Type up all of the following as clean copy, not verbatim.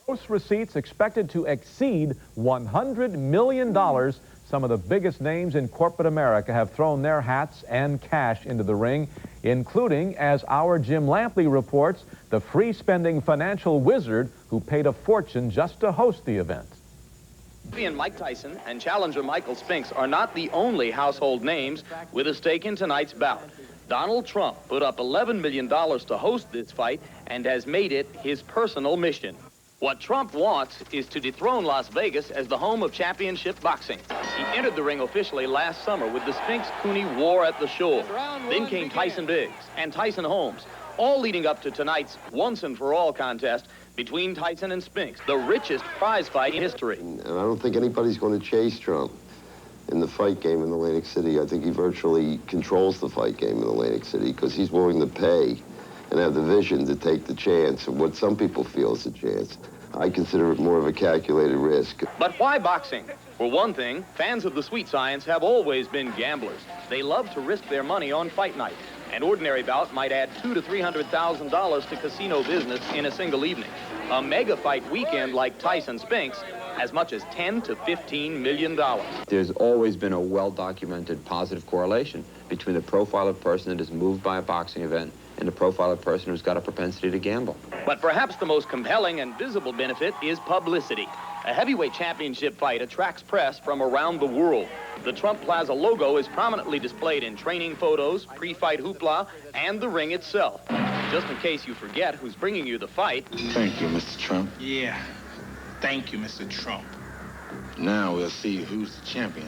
Gross receipts expected to exceed $100 million. Some of the biggest names in corporate America have thrown their hats and cash into the ring, including, as our Jim Lampley reports, the free-spending financial wizard who paid a fortune just to host the event. Mike Tyson and challenger Michael Spinks are not the only household names with a stake in tonight's bout. Donald Trump put up $11 million to host this fight and has made it his personal mission. What Trump wants is to dethrone Las Vegas as the home of championship boxing. He entered the ring officially last summer with the Spinks-Cooney War at the Shore. Then came Tyson Biggs and Tyson Holmes, all leading up to tonight's once-and-for-all contest between Tyson and Spinks, the richest prize fight in history. And I don't think anybody's going to chase Trump in the fight game in Atlantic City. I think he virtually controls the fight game in Atlantic City because he's willing to pay and have the vision to take the chance of what some people feel is a chance. I consider it more of a calculated risk. But why boxing? For one thing, fans of the sweet science have always been gamblers. They love to risk their money on fight night. An ordinary bout might add $200,000 to $300,000 to casino business in a single evening. A mega fight weekend like Tyson-Spinks, as much as $10 to $15 million. There's always been a well-documented positive correlation between the profile of person that is moved by a boxing event and the profile of person who's got a propensity to gamble. But perhaps the most compelling and visible benefit is publicity. A heavyweight championship fight attracts press from around the world. The Trump Plaza logo is prominently displayed in training photos, pre-fight hoopla, and the ring itself. Just in case you forget who's bringing you the fight. Thank you, Mr. Trump. Yeah. Thank you, Mr. Trump. Now we'll see who's the champion.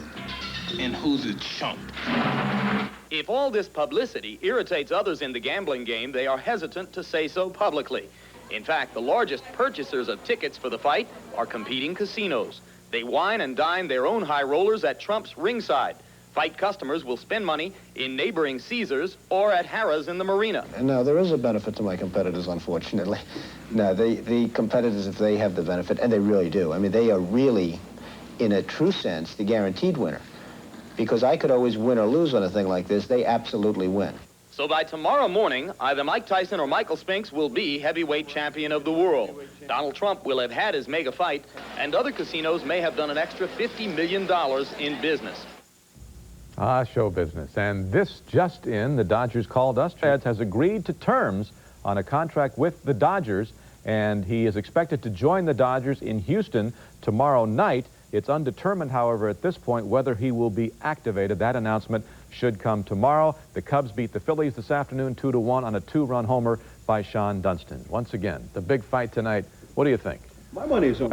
And who's a chump. If all this publicity irritates others in the gambling game, they are hesitant to say so publicly. In fact, the largest purchasers of tickets for the fight are competing casinos. They wine and dine their own high rollers at Trump's ringside. Fight customers will spend money in neighboring Caesars or at Harrah's in the Marina. No, there is a benefit to my competitors, unfortunately. No, the competitors, if they have the benefit, and they really do, I mean, they are really, in a true sense, the guaranteed winner. Because I could always win or lose on a thing like this. They absolutely win. So by tomorrow morning, either Mike Tyson or Michael Spinks will be heavyweight champion of the world. Donald Trump will have had his mega fight, and other casinos may have done an extra $50 million in business. Show business. And this just in, the Dodgers called us. Reds has agreed to terms on a contract with the Dodgers, and he is expected to join the Dodgers in Houston tomorrow night. It's undetermined, however, at this point whether he will be activated. That announcement should come tomorrow. The Cubs beat the Phillies this afternoon 2-1 on a two-run homer by Sean Dunston. Once again, the big fight tonight. What do you think? My money is on.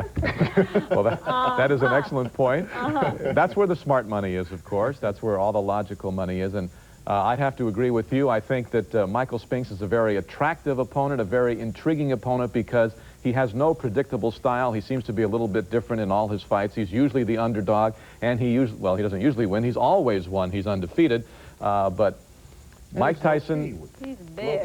Well, that is an excellent point. That's where the smart money is, of course. That's where all the logical money is. And I'd have to agree with you. I think that Michael Spinks is a very attractive opponent, a very intriguing opponent, because he has no predictable style. He seems to be a little bit different in all his fights. He's usually the underdog, and he doesn't usually win. He's always won. He's undefeated. But Mike Tyson,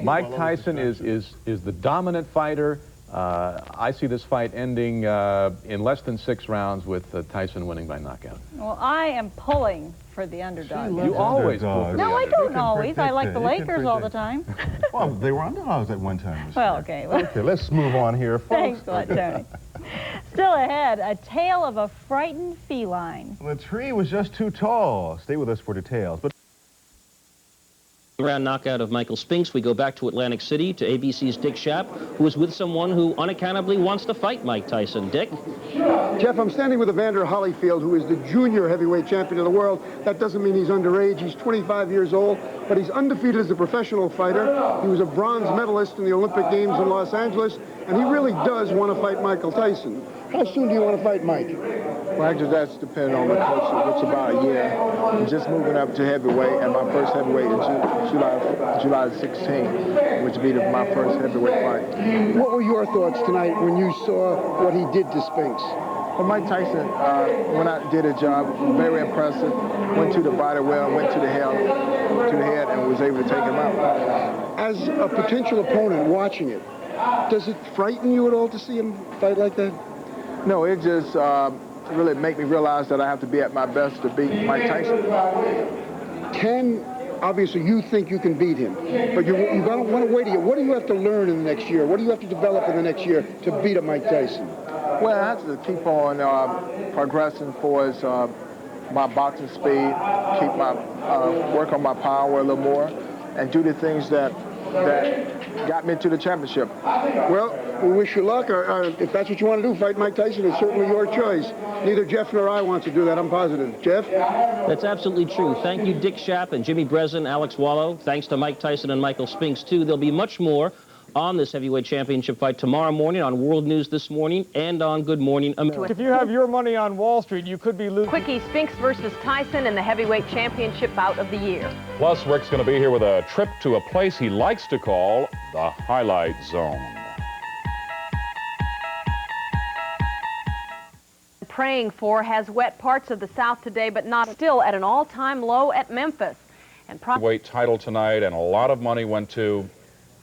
Mike Tyson is the dominant fighter. I see this fight ending in less than 6 rounds with Tyson winning by knockout. Well, I am pulling for the underdog. You always pull for the underdog. No, I don't always. I like the Lakers all the time. Well, they were underdogs at one time. Well, okay. Okay, let's move on here, folks. Thanks a lot, Tony. Still ahead, a tale of a frightened feline. The tree was just too tall. Stay with us for details. Round knockout of Michael Spinks. We go back to Atlantic City to ABC's Dick Schaap, who is with someone who unaccountably wants to fight Mike Tyson. Dick? Jeff, I'm standing with Evander Holyfield, who is the junior heavyweight champion of the world. That doesn't mean he's underage. He's 25 years old, but he's undefeated as a professional fighter. He was a bronze medalist in the Olympic Games in Los Angeles, and he really does want to fight Michael Tyson. How soon do you want to fight Mike? Well, actually, that's depending on the coach. It's about a year. I'm just moving up to heavyweight, and my first heavyweight is July 16, which will be my first heavyweight fight. What were your thoughts tonight when you saw what he did to Spinks? Well, Mike Tyson, when I did a job, very impressive. Went to the body well, went to the head, and was able to take him out. As a potential opponent watching it, does it frighten you at all to see him fight like that? No, it just really make me realize that I have to be at my best to beat Mike Tyson. Obviously, you think you can beat him, but you don't want to wait a year. What do you have to learn in the next year? What do you have to develop in the next year to beat a Mike Tyson? Well, I have to keep on progressing for my boxing speed, keep my work on my power a little more, and do the things that got me to the championship. Well, we wish you luck. If that's what you want to do, fight Mike Tyson, it's certainly your choice. Neither Jeff nor I want to do that, I'm positive. Jeff? That's absolutely true. Thank you, Dick Schaap and Jimmy Breslin, Alex Wallow. Thanks to Mike Tyson and Michael Spinks, too. There'll be much more on this heavyweight championship fight tomorrow morning on World News This Morning and on Good Morning America. If you have your money on Wall Street, you could be losing. Quickie, Spinks versus Tyson in the heavyweight championship bout of the year. Plus, Rick's going to be here with a trip to a place he likes to call the Highlight Zone. Praying for has wet parts of the South today, but not still at an all-time low at Memphis. And Weight title tonight, and a lot of money went to,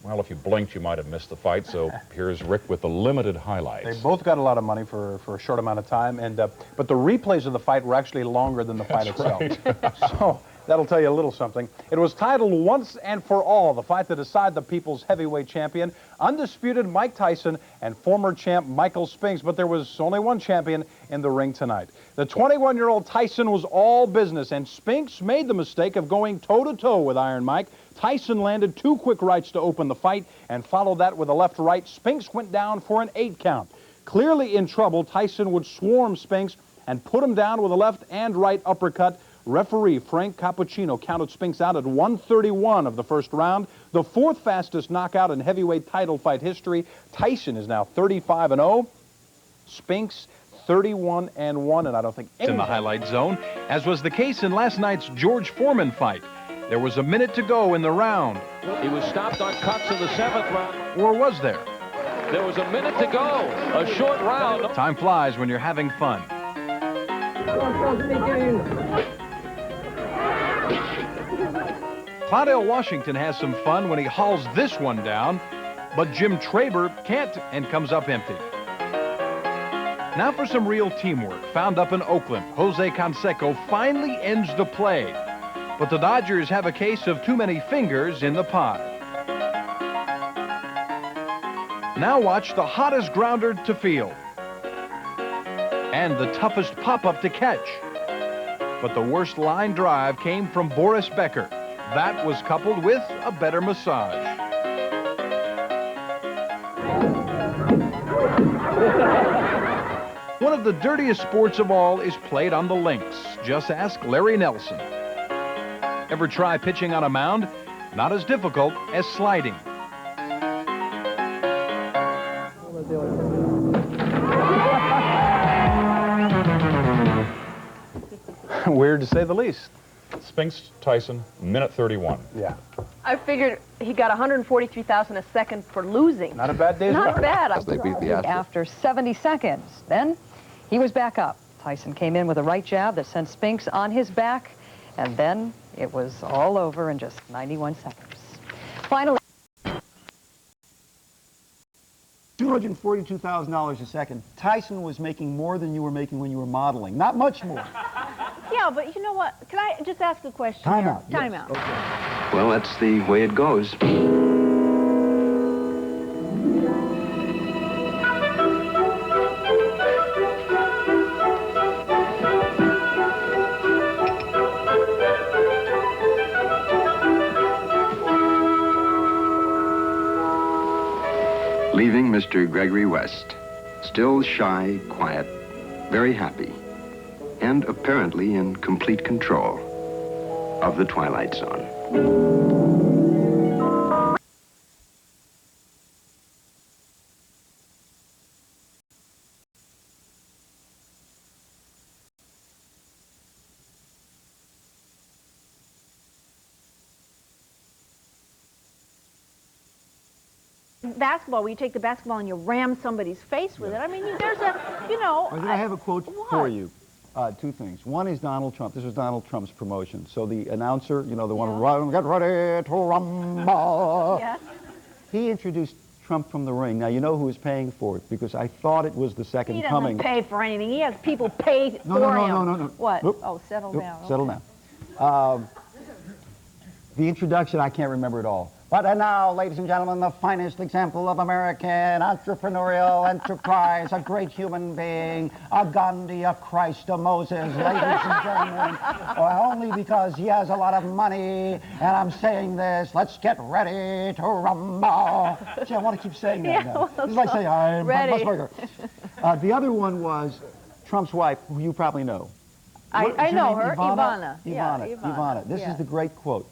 well, if you blinked, you might have missed the fight. So here's Rick with the limited highlights. They both got a lot of money for a short amount of time, and but the replays of the fight were actually longer than the fight itself. Right. So that'll tell you a little something. It was titled Once and for All, the fight to decide the people's heavyweight champion, undisputed Mike Tyson and former champ Michael Spinks, but there was only one champion in the ring tonight. The 21-year-old Tyson was all business, and Spinks made the mistake of going toe-to-toe with Iron Mike. Tyson landed 2 quick rights to open the fight and followed that with a left-right. Spinks went down for an 8 count. Clearly in trouble, Tyson would swarm Spinks and put him down with a left and right uppercut. Referee Frank Cappuccino counted Spinks out at 1:31 of the first round, the 4th fastest knockout in heavyweight title fight history. Tyson is now 35-0. Spinks 31-1, and I don't think in the highlight zone, as was the case in last night's George Foreman fight. There was a minute to go in the round. He was stopped on cuts in the 7th round. Or was there? There was a minute to go. A short round. Time flies when you're having fun. Claudel Washington has some fun when he hauls this one down, but Jim Traber can't and comes up empty. Now for some real teamwork found up in Oakland. Jose Canseco finally ends the play, but the Dodgers have a case of too many fingers in the pie. Now watch the hottest grounder to field and the toughest pop-up to catch. But the worst line drive came from Boris Becker. That was coupled with a better massage. One of the dirtiest sports of all is played on the links. Just ask Larry Nelson. Ever try pitching on a mound? Not as difficult as sliding. Weird to say the least. Spinks, Tyson, minute 31. Yeah. I figured he got 143,000 a second for losing. Not a bad day. Not bad. They beat the after 70 seconds. Then he was back up. Tyson came in with a right jab that sent Spinks on his back, and then it was all over in just 91 seconds. Finally, $242,000 a second. Tyson was making more than you were making when you were modeling. Not much more. Yeah, but you know what? Can I just ask a question? Time here? out. Time Yes. out. Okay. Well, that's the way it goes. Leaving Mr. Gregory West, still shy, quiet, very happy, and apparently in complete control of the Twilight Zone. Basketball, where you take the basketball and you ram somebody's face with it. I mean, there's a, you know. Well, I have a quote for you. 2 things. One is Donald Trump. This was Donald Trump's promotion. So the announcer, you know, the one who get ready to rumble. Yeah. He introduced Trump from the ring. Now, you know who is paying for it, because I thought it was the second He doesn't coming. pay for anything. He has people pay for him. No. What? Nope. Oh, settle Nope. down. Settle Okay. down. The introduction, I can't remember it all. But now, ladies and gentlemen, the finest example of American entrepreneurial enterprise, a great human being, a Gandhi, a Christ, a Moses, ladies and gentlemen, only because he has a lot of money, and I'm saying this, let's get ready to rumble. Gee, I want to keep saying that now. Well, It's like saying, I'm ready. Musburger. The other one was Trump's wife, who you probably know. I know her, Ivana. Ivana. Yeah, Ivana. This is the great quote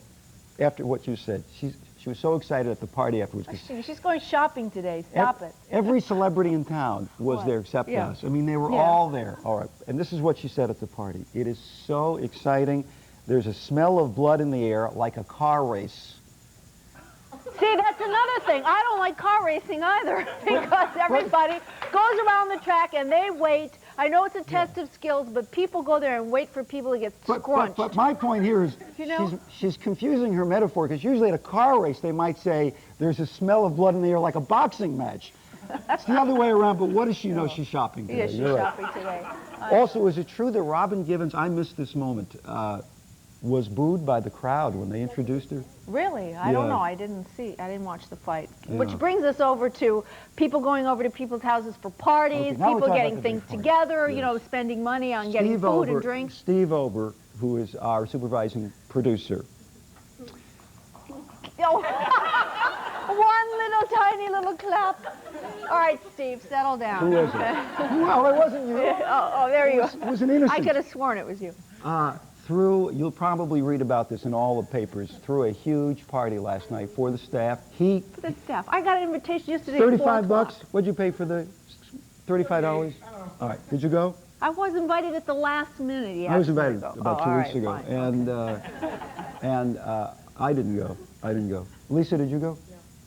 after what you said. She was so excited at the party afterwards. She's going shopping today. Stop it. Every celebrity in town was there except us. I mean, they were all there. All right. And this is what she said at the party. It is so exciting. There's a smell of blood in the air like a car race. See, that's another thing. I don't like car racing either because everybody goes around the track and they wait. I know it's a test of skills, but people go there and wait for people to get scrunched. But my point here is she's confusing her metaphor, because usually at a car race they might say there's a smell of blood in the air like a boxing match. It's the other way around, but what does she know? She's shopping today. Yeah, she's shopping today. Also, is it true that Robin Givens, I missed this moment, was booed by the crowd when they introduced her? Really? I don't know. I didn't watch the fight. Yeah. Which brings us over to people going over to people's houses for parties, people getting things together, you know, spending money on getting food and drinks. Steve Ober, who is our supervising producer. Oh. One little tiny little clap. All right, Steve, settle down. Who is it? Well, it wasn't you. There you go. It was an innocent. I could have sworn it was you. You'll probably read about this in all the papers, threw a huge party last night for the staff. For the staff. I got an invitation yesterday. $35? What'd you pay for the $35? All right. Did you go? I was invited at the last minute. I was invited about 2 weeks ago, fine. and I didn't go. Lisa, did you go?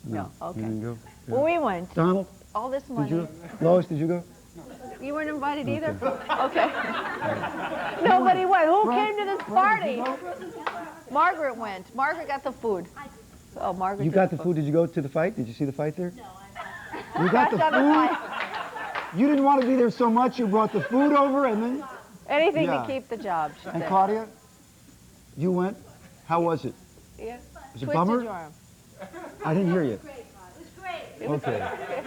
No. Okay. You didn't go? Yeah. Well, we went. Donald? All this money. Did you? Lois, did you go? You weren't invited either? Okay. Nobody went. Who came to this party? Margaret went. Margaret got the food. Oh, Margaret. You got the food. Did you go to the fight? Did you see the fight there? No, I You got the food? You didn't want to be there so much, you brought the food over and then? Anything to keep the job, she And said. Claudia? You went? How was it? Yeah. Was it a bummer? Your arm. I didn't hear you. It was great. Okay.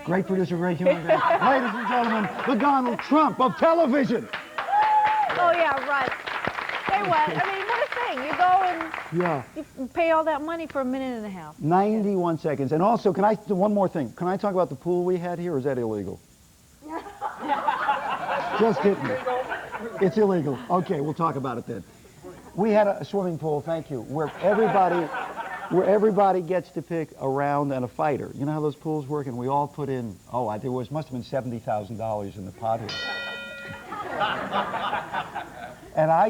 Great producer, great human being. Ladies and gentlemen, the Donald Trump of television. Oh, yeah, right. They went. I mean, what a thing. You go and you pay all that money for a minute and a half. 91 seconds. And also, can I do one more thing? Can I talk about the pool we had here, or is that illegal? Just hit me. It's illegal. Okay, we'll talk about it then. We had a swimming pool, thank you, where everybody gets to pick a round and a fighter. You know how those pools work? And we all put in, must have been $70,000 in the pot here. And I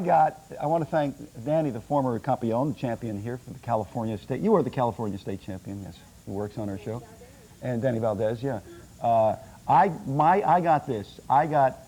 want to thank Danny, the former campeon, the champion here for the California State. You were the California State champion, yes, who works on our show. And Danny Valdez, yeah. I got this. I got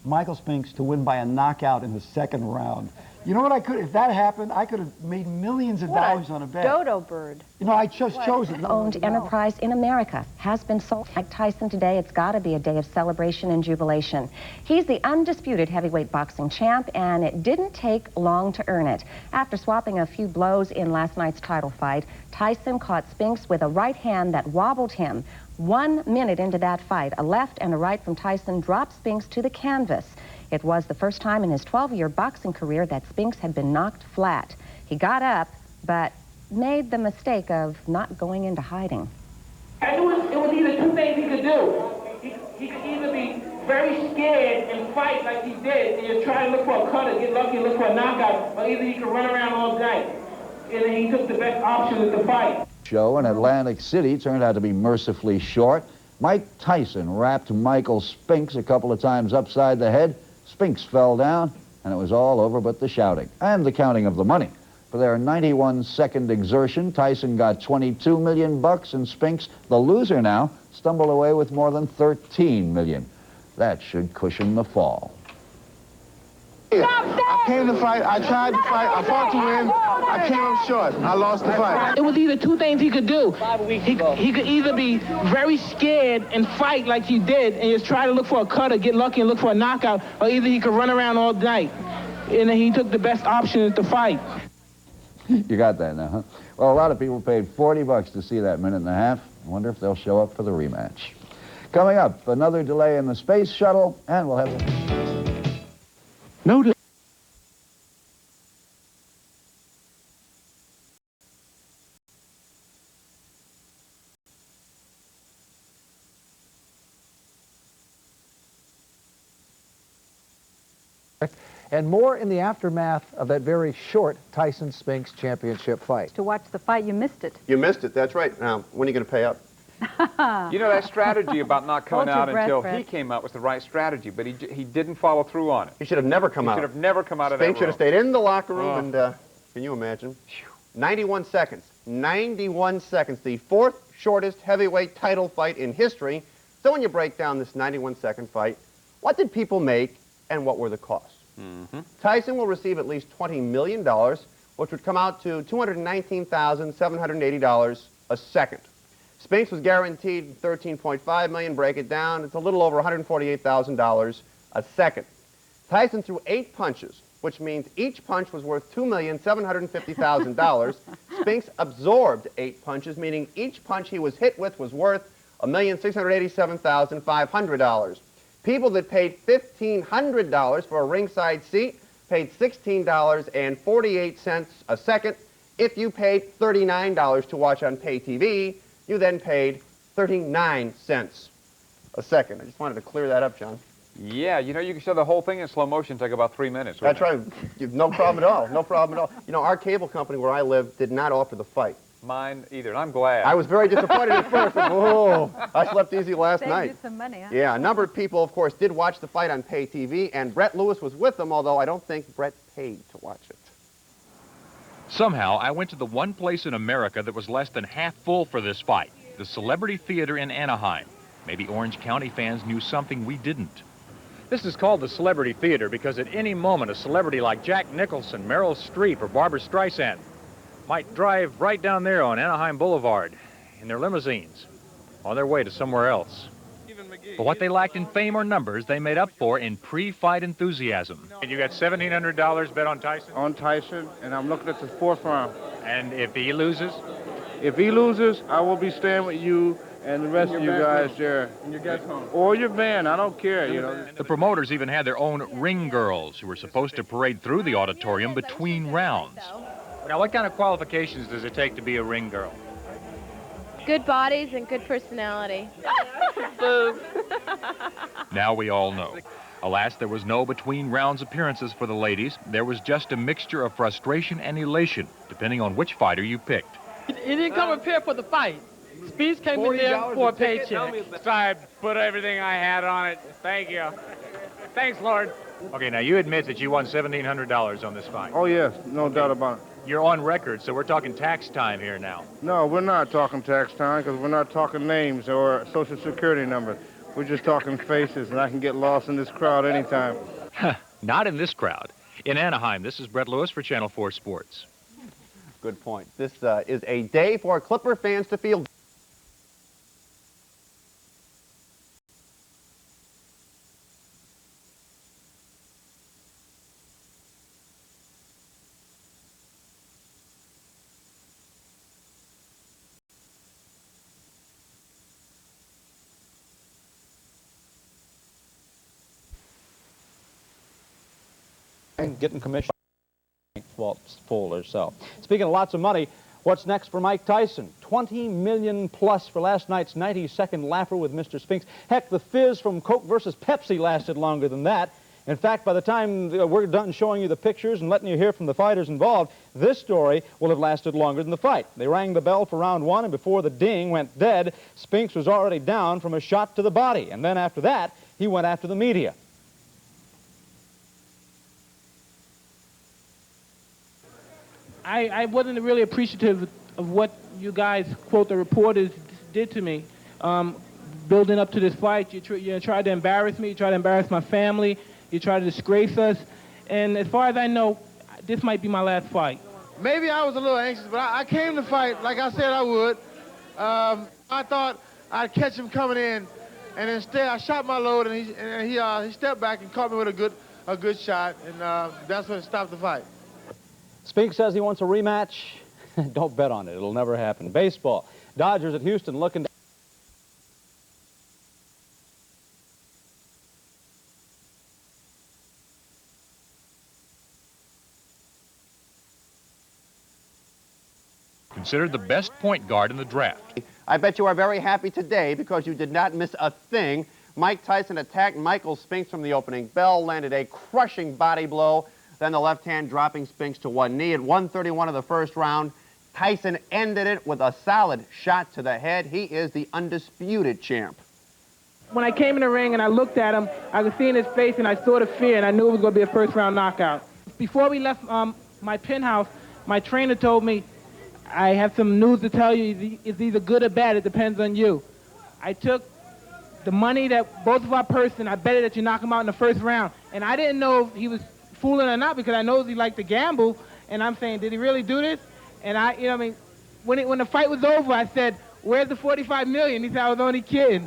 Michael Spinks to win by a knockout in the second round. You know what if that happened, I could have made millions of dollars on a bet. Dodo bird. You know, I just chose it. Owned enterprise in America has been sold. Like Tyson today, it's got to be a day of celebration and jubilation. He's the undisputed heavyweight boxing champ, and it didn't take long to earn it. After swapping a few blows in last night's title fight, Tyson caught Spinks with a right hand that wobbled him. 1 minute into that fight, a left and a right from Tyson dropped Spinks to the canvas. It was the first time in his 12-year boxing career that Spinks had been knocked flat. He got up, but made the mistake of not going into hiding. It was either two things he could do. He could either be very scared and fight like he did, and just try to look for a cutter, get lucky and look for a knockout, or either he could run around all night. And then he took the best option at the fight. Show in Atlantic City turned out to be mercifully short. Mike Tyson wrapped Michael Spinks a couple of times upside the head. Spinks fell down, and it was all over but the shouting and the counting of the money. For their 91-second exertion, Tyson got $22 million, and Spinks, the loser now, stumbled away with more than $13 million. That should cushion the fall. I came to fight, I tried to fight, I fought to win, I came up short, I lost the fight. It was either two things he could do. He could either be very scared and fight like he did and just try to look for a cutter, get lucky and look for a knockout, or either he could run around all night. And then he took the best option at the fight. You got that now, huh? Well, a lot of people paid $40 to see that minute and a half. I wonder if they'll show up for the rematch. Coming up, another delay in the space shuttle, and we'll have... Notice. And more in the aftermath of that very short Tyson-Spinks championship fight. To watch the fight, you missed it. You missed it, that's right. Now, when are you going to pay up? You know, that strategy about not coming Hold your out breath, until Brett. he came out was the right strategy, but he didn't follow through on it. He should have never come out. He should have never come out of that Spinks should have room. stayed in the locker room, and can you imagine? 91 seconds. 91 seconds, the fourth shortest heavyweight title fight in history. So when you break down this 91-second fight, what did people make and what were the costs? Tyson will receive at least $20 million, which would come out to $219,780 a second. Spinks was guaranteed $13.5 million. Break it down, it's a little over $148,000 a second. Tyson threw 8 punches, which means each punch was worth $2,750,000. Spinks absorbed 8 punches, meaning each punch he was hit with was worth $1,687,500. People that paid $1,500 for a ringside seat paid $16.48 a second. If you paid $39 to watch on pay TV, you then paid 39 cents a second. I just wanted to clear that up, John. Yeah, you know, you can show the whole thing in slow motion, take about 3 minutes. That's right. No problem at all. No problem at all. You know, our cable company where I live did not offer the fight. Mine either, and I'm glad. I was very disappointed at first. Oh, I slept easy last night. Saved you some money, huh? Yeah, a number of people, of course, did watch the fight on pay TV, and Brett Lewis was with them, although I don't think Brett paid to watch it. Somehow, I went to the one place in America that was less than half full for this fight, the Celebrity Theater in Anaheim. Maybe Orange County fans knew something we didn't. This is called the Celebrity Theater because at any moment a celebrity like Jack Nicholson, Meryl Streep, or Barbra Streisand might drive right down there on Anaheim Boulevard in their limousines on their way to somewhere else. But what they lacked in fame or numbers, they made up for in pre-fight enthusiasm. And you got $1,700 bet on Tyson? On Tyson, and I'm looking at the 4th round. And if he loses? If he loses, I will be staying with you and the rest of you guys there. And your guest home. Or your van, I don't care, you know. The promoters even had their own ring girls who were supposed to parade through the auditorium between rounds. Now, what kind of qualifications does it take to be a ring girl? Good bodies and good personality. Now we all know. Alas, there was no between rounds appearances for the ladies. There was just a mixture of frustration and elation, depending on which fighter you picked. He didn't come prepared for the fight. Spinks came in there for a paycheck. So I put everything I had on it. Thank you. Thanks, Lord. Okay, now you admit that you won $1,700 on this fight. Oh, yes, no doubt about it. You're on record, so we're talking tax time here now. No, we're not talking tax time because we're not talking names or social security numbers. We're just talking faces, and I can get lost in this crowd anytime. Not in this crowd. In Anaheim, this is Brett Lewis for Channel 4 Sports. Good point. This is a day for Clipper fans to feel. Getting commission full herself. Speaking of lots of money, what's next for Mike Tyson? $20 million plus for last night's 90-second laugher with Mr. Spinks. Heck, the fizz from Coke versus Pepsi lasted longer than that. In fact, by the time we're done showing you the pictures and letting you hear from the fighters involved, this story will have lasted longer than the fight. They rang the bell for round 1, and before the ding went dead, Spinks was already down from a shot to the body. And then after that, he went after the media. I wasn't really appreciative of what you guys, quote, the reporters did to me. Building up to this fight, you tried to embarrass me, you tried to embarrass my family, you tried to disgrace us. And as far as I know, this might be my last fight. Maybe I was a little anxious, but I came to fight like I said I would. I thought I'd catch him coming in, and instead I shot my load, and he stepped back and caught me with a good shot, and that's what stopped the fight. Spinks says he wants a rematch. Don't bet on it. It'll never happen. Baseball. Dodgers at Houston looking to considered the best point guard in the draft. I bet you are very happy today because you did not miss a thing. Mike Tyson attacked Michael Spinks from the opening bell, landed a crushing body blow, then the left hand dropping Spinks to one knee. At 1:31 of the first round, Tyson ended it with a solid shot to the head. He is the undisputed champ. When I came in the ring and I looked at him, I could see in his face and I saw the fear and I knew it was going to be a first-round knockout. Before we left my penthouse, my trainer told me, I have some news to tell you. It's either good or bad. It depends on you. I took the money that both of our purse and I bet it that you knock him out in the first round. And I didn't know if he was fooling or not because I know he liked to gamble. And I'm saying, did he really do this? And I, you know what I mean, when the fight was over, I said, where's the $45 million? He said, I was only kidding.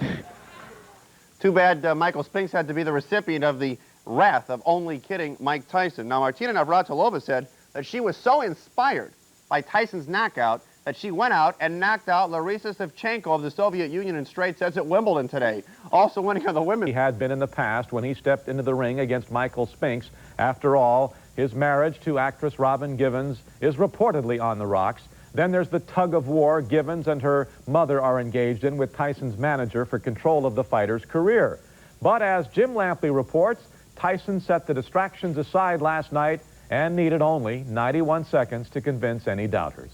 Too bad Michael Spinks had to be the recipient of the wrath of only kidding Mike Tyson. Now, Martina Navratilova said that she was so inspired by Tyson's knockout that she went out and knocked out Larisa Shevchenko of the Soviet Union in straight sets at Wimbledon today, also winning on the women. He had been in the past when he stepped into the ring against Michael Spinks. After all, his marriage to actress Robin Givens is reportedly on the rocks. Then there's the tug of war Givens and her mother are engaged in with Tyson's manager for control of the fighter's career. But as Jim Lampley reports, Tyson set the distractions aside last night and needed only 91 seconds to convince any doubters.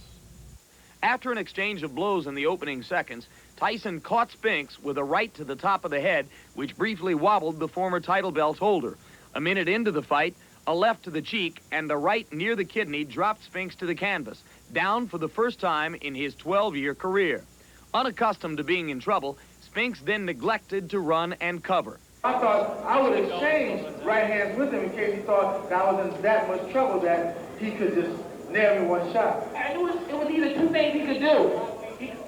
After an exchange of blows in the opening seconds, Tyson caught Spinks with a right to the top of the head, which briefly wobbled the former title belt holder. A minute into the fight, a left to the cheek and a right near the kidney dropped Spinks to the canvas, down for the first time in his 12-year career. Unaccustomed to being in trouble, Spinks then neglected to run and cover. I thought I would exchange right hands with him in case he thought that I was in that much trouble that he could just nail me one shot. I knew it was either two things he could do.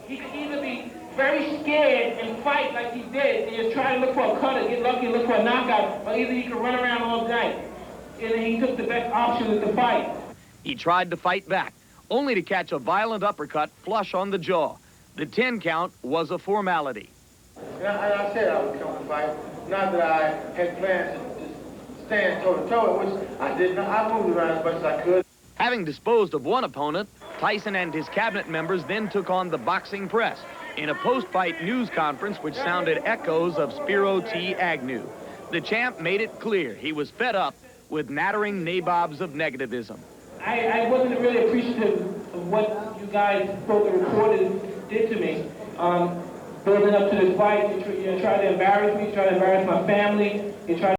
He could either be very scared and fight like he did and just try to look for a cutter, get lucky and look for a knockout, or either he could run around all night. And he took the best option with the fight. He tried to fight back, only to catch a violent uppercut flush on the jaw. The 10 count was a formality. And I said I would come to fight. Not that I had plans to stand toe-to-toe, which I did not. I moved around as much as I could. Having disposed of one opponent, Tyson and his cabinet members then took on the boxing press in a post-fight news conference which sounded echoes of Spiro T. Agnew. The champ made it clear he was fed up with nattering nabobs of negativism. I wasn't really appreciative of what you guys, both the reporters, did to me. Building up to this fight, you tried to embarrass me, you tried to embarrass my family, you tried